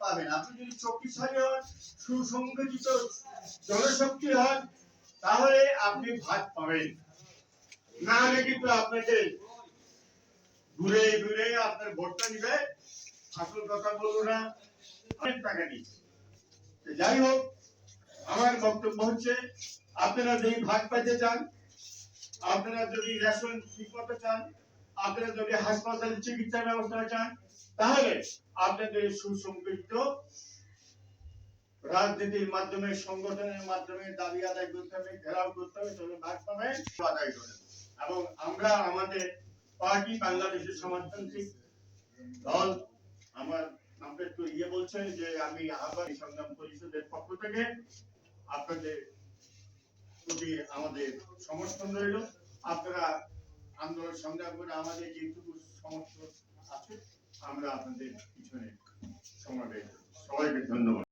পাবেন। আপনি যদি শক্তিশালী হন, সুসংগঠিত জনশক্তি হন, তাহলে আপনি ভাত পাবেন। না হলে কিন্তু আপনাকে ঘুরে ঘুরে আপনার ভোটটা নিবে, আসল কথা বলবো না, অনেক টাকা নিচ্ছে। যাই হোক, আমার বক্তব্য হচ্ছে, আপনারা যদি ভাত পাইতে চান, আপনারা যদি রেশন ঠিক মতো চান, আপনারা যদি হাসপাতালে চিকিৎসা ব্যবস্থা চান, তাহলে আপনাদের সুসংগঠিত রাজনীতির মাধ্যমে, সংগঠনের মাধ্যমে দাবি আদায় করতে হবে, ঘেরাও করতে হবে, তবে ভাগ পাবে আদায় করবে। এবং আমরা আমাদের পার্টি বাংলাদেশের সমাজতান্ত্রিক দল, আমার আমরা একটু বলছেন যে আমি আহ্বানী সংগ্রাম পরিষদের পক্ষ থেকে আপনাদের প্রতি আমাদের সমর্থন রইল। আপনারা আন্দোলন সংগ্রাম করে আমাদের যেটুকু সমর্থন আছে আমরা আপনাদের পিছনে সমাবেশ। সবাইকে ধন্যবাদ।